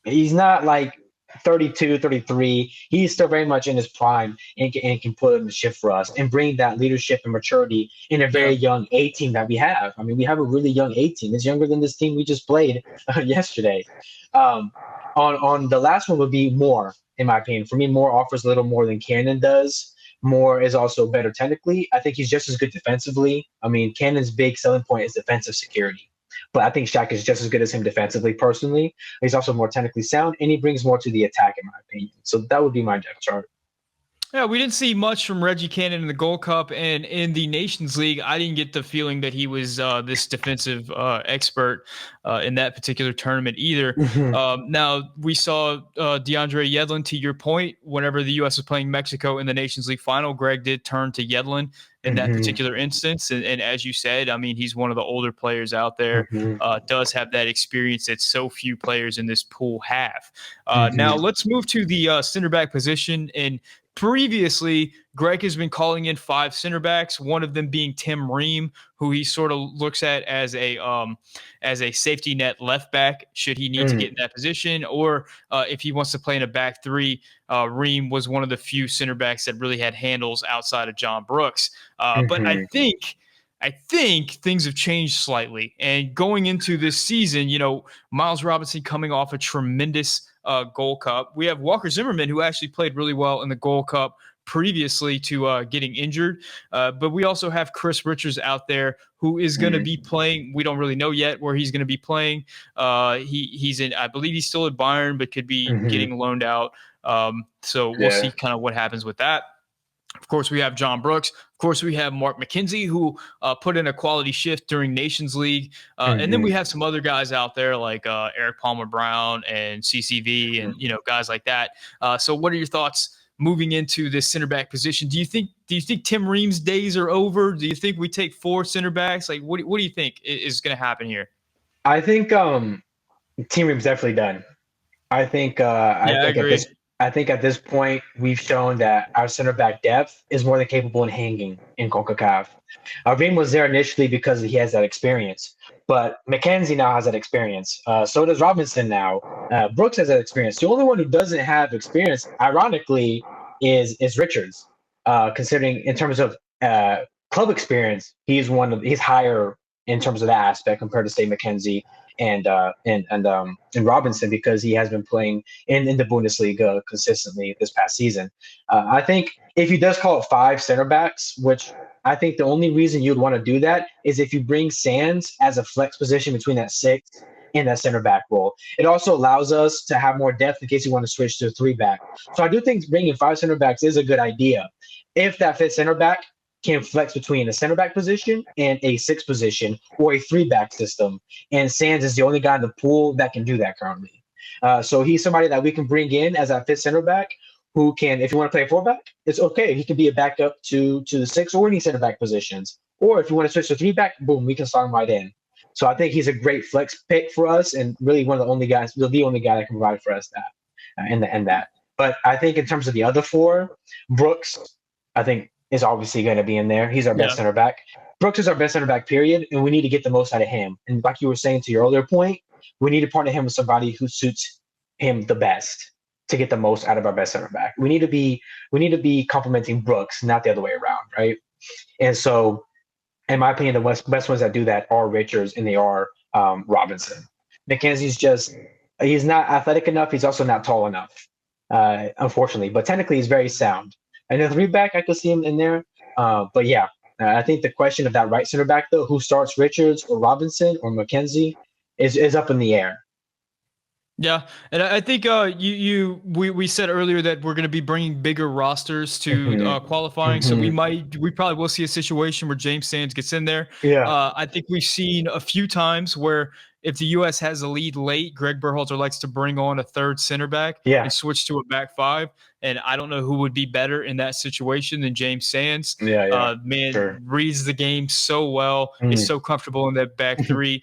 He's not like 32, 33. He's still very much in his prime and can put in the shift for us and bring that leadership and maturity in a very young A team that we have. I mean, we have a really young A team. It's younger than this team we just played yesterday. On the last one would be Moore, in my opinion. For me, Moore offers a little more than Cannon does. Moore is also better technically. I think he's just as good defensively. I mean, Cannon's big selling point is defensive security. But I think Shaq is just as good as him defensively, personally. He's also more technically sound, and he brings more to the attack, in my opinion. So that would be my depth chart. Yeah, we didn't see much from Reggie Cannon in the Gold Cup, and in the Nations League, I didn't get the feeling that he was this defensive expert in that particular tournament either. Now, we saw DeAndre Yedlin, to your point, whenever the U.S. was playing Mexico in the Nations League final, Greg did turn to Yedlin in that particular instance. And as you said, I mean, he's one of the older players out there, does have that experience that so few players in this pool have. Now, let's move to the center back position. And previously, Greg has been calling in 5 center backs, one of them being Tim Ream, who he sort of looks at as a safety net left back should he need to get in that position, or if he wants to play in a back 3. Ream was one of the few center backs that really had handles outside of John Brooks. But I think things have changed slightly. And going into this season, Miles Robinson coming off a tremendous Gold Cup. We have Walker Zimmerman, who actually played really well in the Gold Cup previously to getting injured. But we also have Chris Richards out there who is going to be playing. We don't really know yet where he's going to be playing. He's in, I believe he's still at Bayern, but could be getting loaned out. So we'll see kind of what happens with that. Of course, we have John Brooks. Of course, we have Mark McKenzie, who put in a quality shift during Nations League. And then we have some other guys out there like Eric Palmer-Brown and CCV and, guys like that. So what are your thoughts moving into this center back position. Do you think Tim Ream's days are over? Do you think we take 4 center backs? Like, what do you think is going to happen here? I think Team Room's definitely done. I think Yeah, I agree. I think at this point we've shown that our center back depth is more than capable in hanging in CONCACAF. Ream was there initially because he has that experience, but McKenzie now has that experience. So does Robinson now. Brooks has that experience. The only one who doesn't have experience, ironically, is Richards. Considering in terms of club experience, he's higher in terms of that aspect compared to say McKenzie and Robinson, because he has been playing in the Bundesliga consistently this past season. I think if he does call it 5 center backs, which I think the only reason you'd want to do that is if you bring Sands as a flex position between that 6 and that center back role. It also allows us to have more depth in case you want to switch to a 3 back. So I do think bringing 5 center backs is a good idea if that 5th center back can flex between a center back position and a 6 position or a 3 back system. And Sands is the only guy in the pool that can do that currently. So he's somebody that we can bring in as that 5th center back who can, if you want to play a 4 back, it's okay. He can be a backup to the 6 or any center back positions. Or if you want to switch to 3 back, boom, we can slot him right in. So I think he's a great flex pick for us and really one of the only guys, the only guy that can provide for us that and that. But I think in terms of the other 4, Brooks, I think, is obviously going to be in there. He's our best center back. Brooks is our best center back, period, and we need to get the most out of him. And like you were saying to your earlier point, we need to partner him with somebody who suits him the best to get the most out of our best center back. We need to be complimenting Brooks, not the other way around, right? And so, in my opinion, the best ones that do that are Richards and they are Robinson. McKenzie's he's not athletic enough. He's also not tall enough, unfortunately. But technically, he's very sound. And the 3 back, I could see him in there. But yeah, I think the question of that right center back, though, who starts Richards or Robinson or McKenzie, is up in the air. Yeah, and I think we said earlier that we're going to be bringing bigger rosters to qualifying, so we probably will see a situation where James Sands gets in there. Yeah, I think we've seen a few times where if the U.S. has a lead late, Greg Berhalter likes to bring on a 3rd center back and switch to a back 5. And I don't know who would be better in that situation than James Sands. Reads the game so well, is so comfortable in that back 3.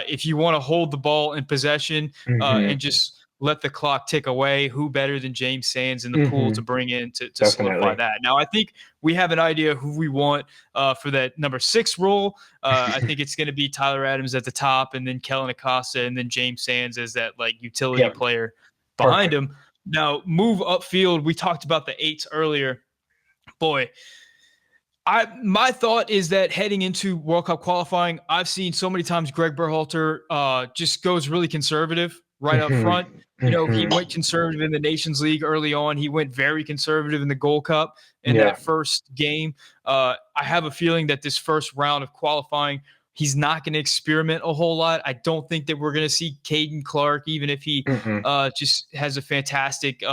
If you want to hold the ball in possession and just let the clock tick away, who better than James Sands in the pool to bring in to solidify that? Now, I think we have an idea who we want for that number 6 role. I think it's going to be Tyler Adams at the top, and then Kellen Acosta, and then James Sands as that like utility player behind him. Now, move upfield. We talked about the 8s earlier. Boy, my thought is that heading into World Cup qualifying, I've seen so many times Greg Berhalter just goes really conservative right up front. You know, he went conservative in the Nations League early on. He went very conservative in the Gold Cup in that first game. I have a feeling that this first round of qualifying, he's not going to experiment a whole lot. I don't think that we're going to see Caden Clark, even if he just has a fantastic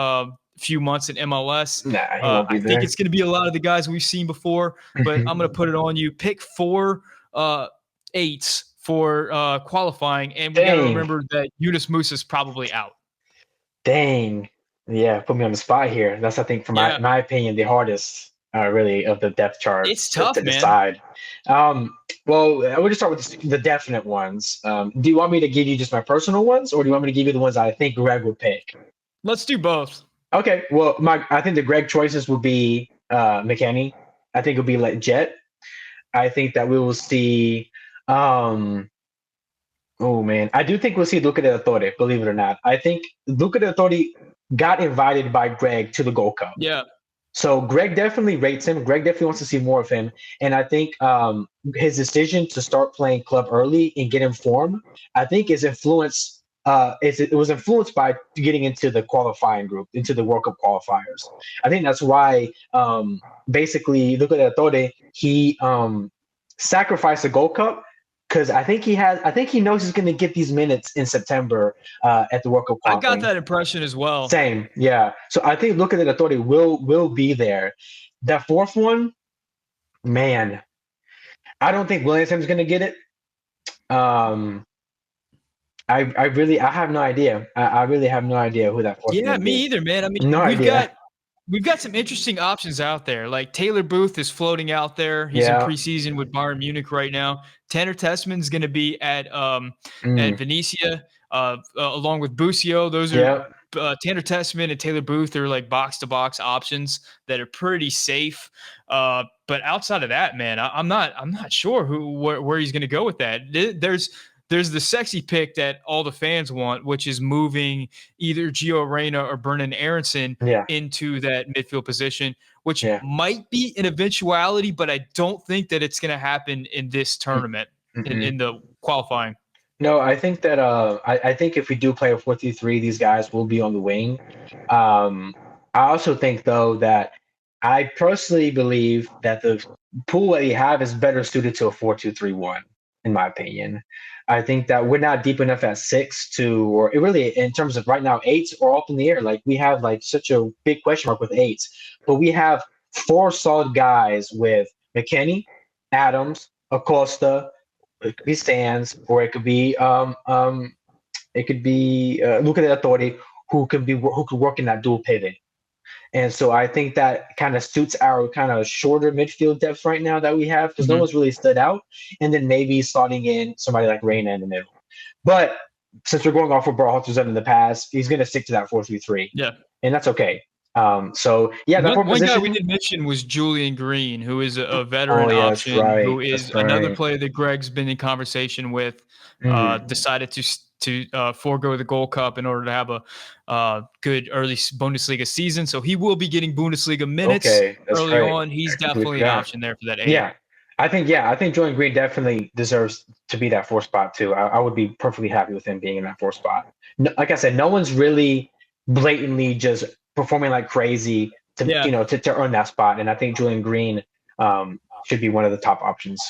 few months in MLS. I think it's going to be a lot of the guys we've seen before, but I'm going to put it on you. Pick 4 8s for qualifying, and we got to remember that Yunus Musa is probably out. Dang. Yeah, put me on the spot here. That's, I think, from my opinion, the hardest really of the depth chart. It's tough, to decide. Well, we'll just start with the definite ones. Do you want me to give you just my personal ones, or do you want me to give you the ones I think Greg would pick? Let's do both. Okay. Well, I think the Greg choices will be McKennie. I think it'll be like Jet. I think that we will see. Oh man, I do think we'll see Luca de la Torre. Believe it or not, I think Luca de la Torre got invited by Greg to the Gold Cup. Yeah. So Greg definitely rates him. Greg definitely wants to see more of him. And I think his decision to start playing club early and get in form, I think is influenced. It was influenced by getting into the qualifying group, into the World Cup qualifiers. I think that's why basically Luca de la Torre, he sacrificed the Gold Cup. Because I think he knows he's going to get these minutes in September at the World Cup qualifying. I got that impression as well. Same, yeah. So I think Luca de la Torre will be there. That 4th one, man, I don't think Williamson's going to get it. I have no idea. I really have no idea who that 4th. Yeah, me either, man. I mean, no we've idea. we've got some interesting options out there. Like Taylor Booth is floating out there. He's in Yeah. preseason with Bayern Munich right now. Tanner Tessman's going to be at Venezia along with Busio. Those are Yeah. Tanner Tessman and Taylor Booth are like box to box options that are pretty safe. But outside of that, man, I'm not sure where he's going to go with that. There's the sexy pick that all the fans want, which is moving either Gio Reyna or Brennan Aronson Yeah. into that midfield position, which Yeah. might be an eventuality, but I don't think that it's going to happen in this tournament, in the qualifying. No, I think that I think if we do play a 4-3-3, these guys will be on the wing. I also think though that I personally believe that the pool that we have is better suited to a 4-2-3-1, in my opinion. I think that we're not deep enough at 6 to, or it really in terms of right now, 8s are up in the air. Like we have like such a big question mark with 8s, but we have 4 solid guys with McKennie, Adams, Acosta. It could be Sands, or it could be Luca de la Torre, who could work in that dual pivot. And so I think that kind of suits our kind of shorter midfield depth right now that we have, because no one's really stood out. And then maybe slotting in somebody like Reyna in the middle. But since we're going off what Berhalter's done in the past, he's going to stick to that 4-3-3. Yeah. And that's okay. So yeah, that one guy we didn't mention was Julian Green, who is a veteran option, who is another player that Greg's been in conversation with. Decided to forego the Gold Cup in order to have a good early Bundesliga season. So he will be getting Bundesliga minutes early on. He's definitely an option there for that 8. Yeah. I think Julian Green definitely deserves to be that 4 spot too. I would be perfectly happy with him being in that 4 spot. No, like I said, no one's really blatantly just performing like crazy to earn that spot. And I think Julian Green should be one of the top options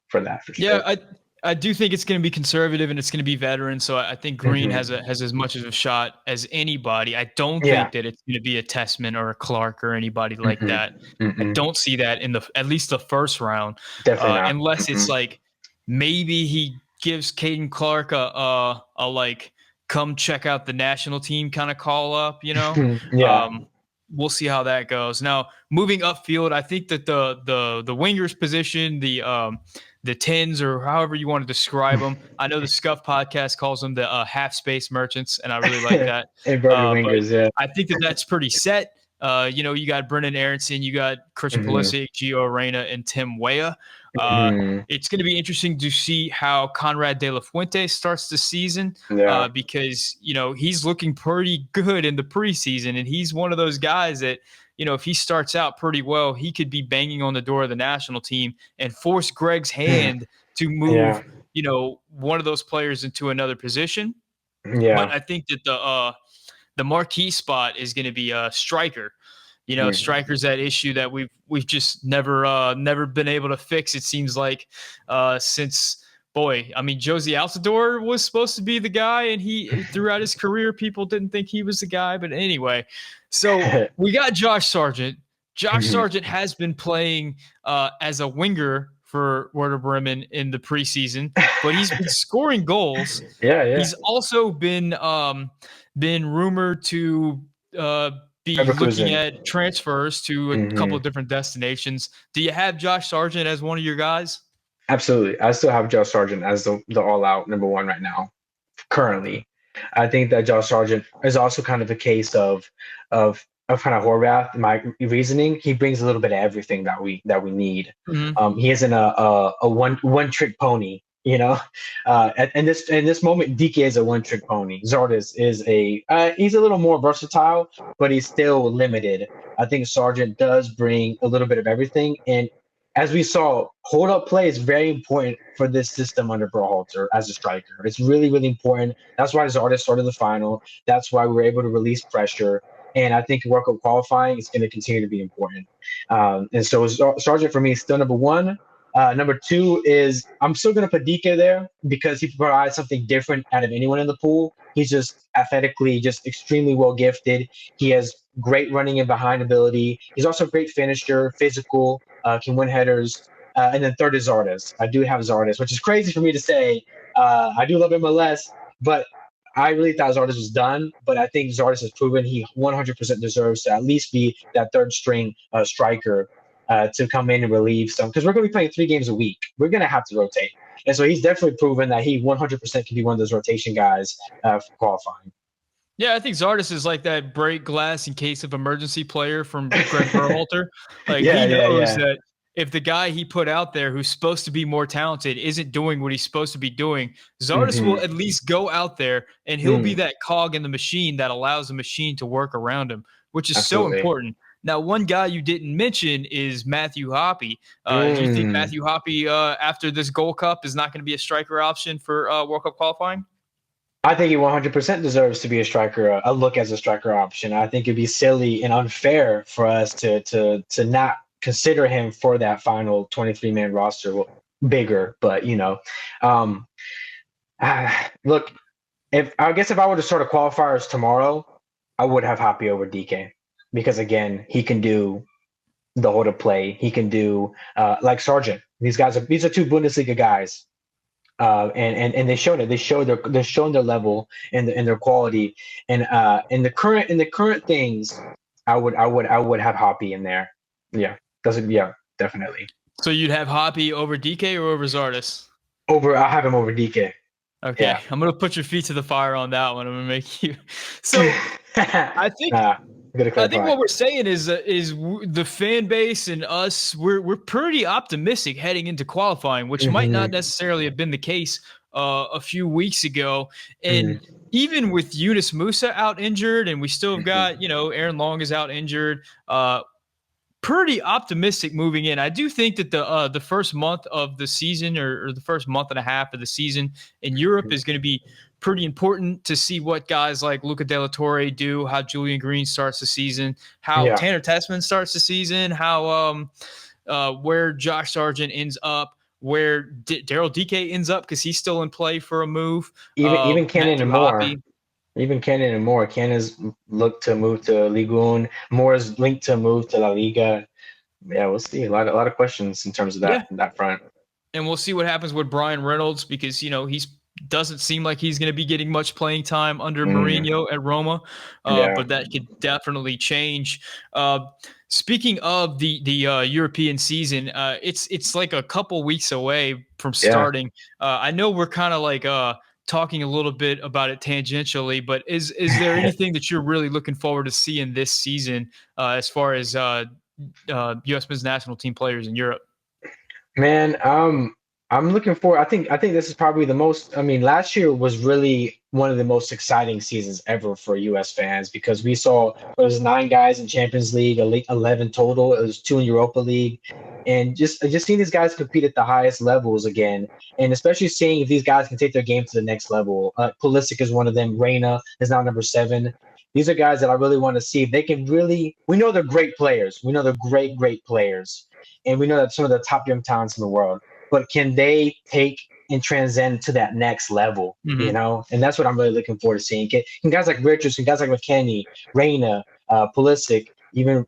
for that. For sure. Yeah, I do think it's going to be conservative and it's going to be veteran. So I think Green has as much of a shot as anybody. I don't think that it's going to be a Tessman or a Clark or anybody like that. I don't see that in at least the first round. Definitely not. Unless it's like maybe he gives Caden Clark a like come check out the national team kind of call up, we'll see how that goes. Now, moving upfield, I think that the wingers position, the 10s or however you want to describe them. I know the Scuff podcast calls them the half space merchants, and I really like that. Wingers, yeah. I think that's pretty set. You got Brennan Aronson, you got Christian Pulisic, Gio Reyna, and Tim Weah. It's going to be interesting to see how Conrad De La Fuente starts the season because, he's looking pretty good in the preseason, and he's one of those guys that, if he starts out pretty well, he could be banging on the door of the national team and force Greg's hand to move, one of those players into another position. Yeah. But I think that the marquee spot is going to be a striker. Striker's that issue that we've just never been able to fix. It seems like since Josie Altidore was supposed to be the guy, and he throughout his career people didn't think he was the guy. But anyway, so we got Josh Sargent. Josh Sargent has been playing as a winger for Werder Bremen in the preseason, but he's been scoring goals. Yeah. He's also been rumored to be looking at transfers to a couple of different destinations. Do you have Josh Sargent as one of your guys? Absolutely. I still have Josh Sargent as the all-out number 1 right now, currently. I think that Josh Sargent is also kind of a case of kind of Horvath. My reasoning, he brings a little bit of everything that we need. He isn't a one-trick pony. At this moment, DK is a one-trick pony. Zardes is he's a little more versatile, but he's still limited. I think Sargent does bring a little bit of everything, and as we saw, hold-up play is very important for this system under Berhalter as a striker. It's really, really important. That's why Zardes started the final. That's why we were able to release pressure. And I think World Cup qualifying is going to continue to be important. And so Sargent for me is still number 1. Number 2 is I'm still going to put DK there because he provides something different out of anyone in the pool. He's just athletically just extremely well gifted. He has great running and behind ability. He's also a great finisher, physical, can win headers. And then third is Zardes. I do have Zardes, which is crazy for me to say. I do love MLS, but I really thought Zardes was done, but I think Zardes has proven he 100% deserves to at least be that third string striker to come in and relieve some, because we're going to be playing 3 games a week. We're going to have to rotate. And so he's definitely proven that he 100% can be one of those rotation guys for qualifying. Yeah, I think Zardes is like that break glass in case of emergency player from Greg Berhalter. Like he knows that if the guy he put out there who's supposed to be more talented isn't doing what he's supposed to be doing, Zardes will at least go out there and he'll be that cog in the machine that allows the machine to work around him, which is so important. Now, one guy you didn't mention is Matthew Hoppe. Do you think Matthew Hoppe, after this Gold Cup, is not going to be a striker option for World Cup qualifying? I think he 100% deserves to be a striker, a look as a striker option. I think it'd be silly and unfair for us to not consider him for that final 23-man roster. Well, bigger, but look, if I were to sort of qualifiers tomorrow, I would have Hoppe over DK because again, he can do the hold of play. He can do like Sargent. These are 2 Bundesliga guys. And they showed it. They're showing their level and their quality. And in the current things, I would have Hoppe in there. Yeah, definitely. So you'd have Hoppe over DK or over Zardes? I have him over DK. Okay, yeah. I'm gonna put your feet to the fire on that one. I'm gonna make you. So I think what we're saying is the fan base and us, we're pretty optimistic heading into qualifying, which might not necessarily have been the case a few weeks ago. And even with Yunus Musa out injured, and we still have got Aaron Long is out injured. Pretty optimistic moving in. I do think that the first month of the season or the first month and a half of the season in Europe is going to be pretty important to see what guys like Luca De La Torre do, how Julian Green starts the season, how Tanner Tessman starts the season, how where Josh Sargent ends up, where Daryl DK ends up because he's still in play for a move. Even Cannon and Moore. Even Cannon and Moore. Cannon's looked to move to Ligue 1. Moore's linked to move to La Liga. Yeah, we'll see. A lot of questions in terms of that front. And we'll see what happens with Brian Reynolds because he's doesn't seem like he's going to be getting much playing time under Mourinho at Roma, but that could definitely change. Speaking of the European season, it's like a couple weeks away from starting. I know we're kind of like talking a little bit about it tangentially, but is there anything that you're really looking forward to seeing this season as far as U.S. men's national team players in Europe? Man, I'm looking forward. I think this is probably the most. I mean, last year was really one of the most exciting seasons ever for U.S. fans because we saw it was 9 guys in Champions League, 11 total. It was 2 in Europa League, and just seeing these guys compete at the highest levels again, and especially seeing if these guys can take their game to the next level. Pulisic is one of them. Reina is now number 7. These are guys that I really want to see if they can really. We know they're great players. We know they're great players, and we know that some of the top young talents in the world. But can they take and transcend to that next level, And that's what I'm really looking forward to seeing. Can guys like Richardson, guys like McKennie, Reina, Pulisic, even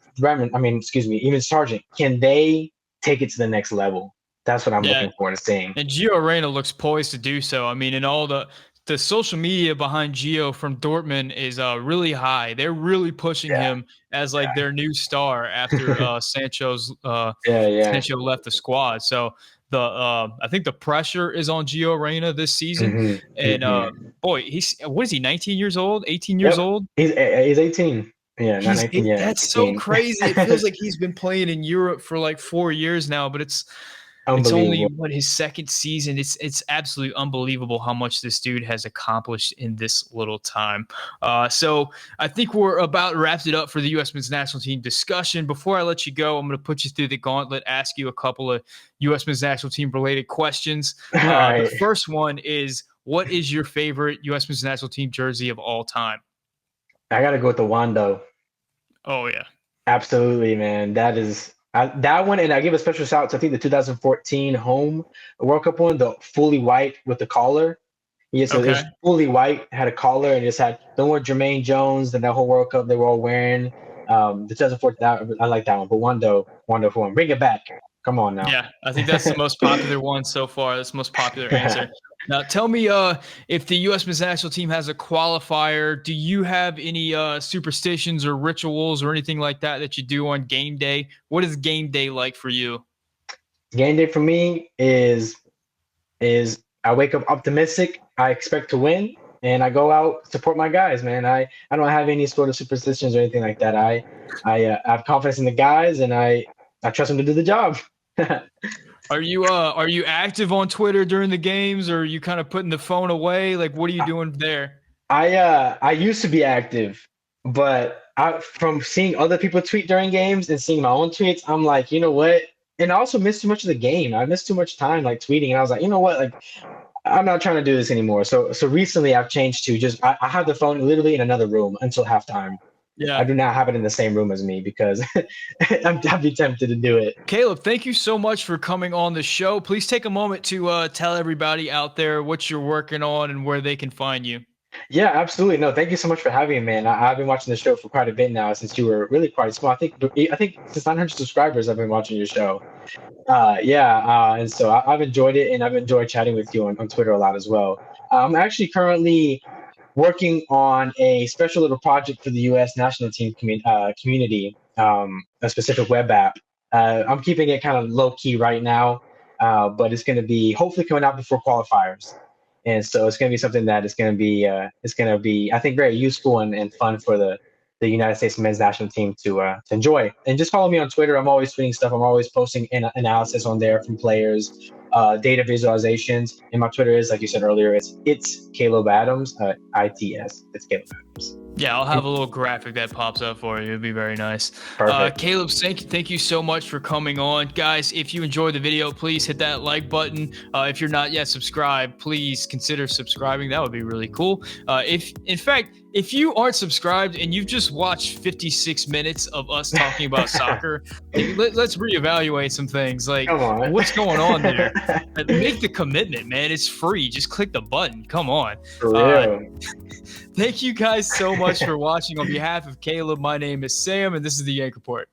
Sargent, can they take it to the next level? That's what I'm looking forward to seeing. And Gio Reyna looks poised to do so. I mean, and all the social media behind Gio from Dortmund is really high. They're really pushing him as like their new star after Sancho left the squad. So I think the pressure is on Gio Reyna this season. Boy, he's 19 years old, 18 years old? He's 18. Yeah, not 19 yet. That's 18. so crazy. It feels like he's been playing in Europe for like 4 years now, but it's only his second season. It's absolutely unbelievable how much this dude has accomplished in this little time. So I think we're about wrapped it up for the U.S. men's national team discussion. Before I let you go, I'm going to put you through the gauntlet, ask you a couple of U.S. men's national team related questions. The first one is, what is your favorite U.S. men's national team jersey of all time? I got to go with the Wando. Oh, yeah. Absolutely, man. That is... that one, and I give a special shout out to, I think, the 2014 home World Cup one, the fully white with the collar. Yes, so it was fully white, had a collar, and just had the one Jermaine Jones and that whole World Cup they were all wearing. The 2014, I like that one, but Wonderful one. Bring it back. Come on now. Yeah, I think that's the most popular one so far. That's the most popular answer. Now, tell me, if the U.S. men's national team has a qualifier, do you have any superstitions or rituals or anything like that that you do on game day? What is game day like for you? Game day for me is I wake up optimistic. I expect to win, and I go out support my guys. Man, I don't have any sort of superstitions or anything like that. I have confidence in the guys, and I trust them to do the job. Are you active on Twitter during the games, or are you kind of putting the phone away? Like, what are you doing there? I used to be active, but from seeing other people tweet during games and seeing my own tweets, I'm like, you know what? And I also missed too much of the game. I missed too much time like tweeting, and I was like, you know what? Like, I'm not trying to do this anymore. So recently I've changed to just I have the phone literally in another room until halftime. I Yeah. do not have it in the same room as me because I'd be tempted to do it. Caleb, thank you so much for coming on the show. Please take a moment to tell everybody out there what you're working on and where they can find you. Yeah, absolutely. No, thank you so much for having me, man. I've been watching the show for quite a bit now since you were really quite small. I think since 900 subscribers, I've been watching your show. Yeah, and so I've enjoyed it, and I've enjoyed chatting with you on Twitter a lot as well. I'm actually currently working on a special little project for the U.S. national team community, a specific web app. I'm keeping it kind of low key right now, but it's going to be hopefully coming out before qualifiers, and so it's going to be something that is going to be I think very useful and fun for the United States men's national team to enjoy. And just follow me on Twitter. I'm always tweeting stuff. I'm always posting analysis on there from players, data visualizations. And my Twitter is, like you said earlier, it's Caleb Adams, ITS. It's Caleb Adams. Yeah, I'll have a little graphic that pops up for you. It'd be very nice. Perfect. Caleb, thank you so much for coming on. Guys, if you enjoyed the video, please hit that like button. If you're not yet subscribed, please consider subscribing. That would be really cool. If you aren't subscribed and you've just watched 56 minutes of us talking about soccer, let's reevaluate some things. Like, Come on. what's going on there? Make the commitment, man. It's free. Just click the button. Come on. For real. Thank you guys so much for watching. On behalf of Caleb, my name is Sam, and this is the Yank Report.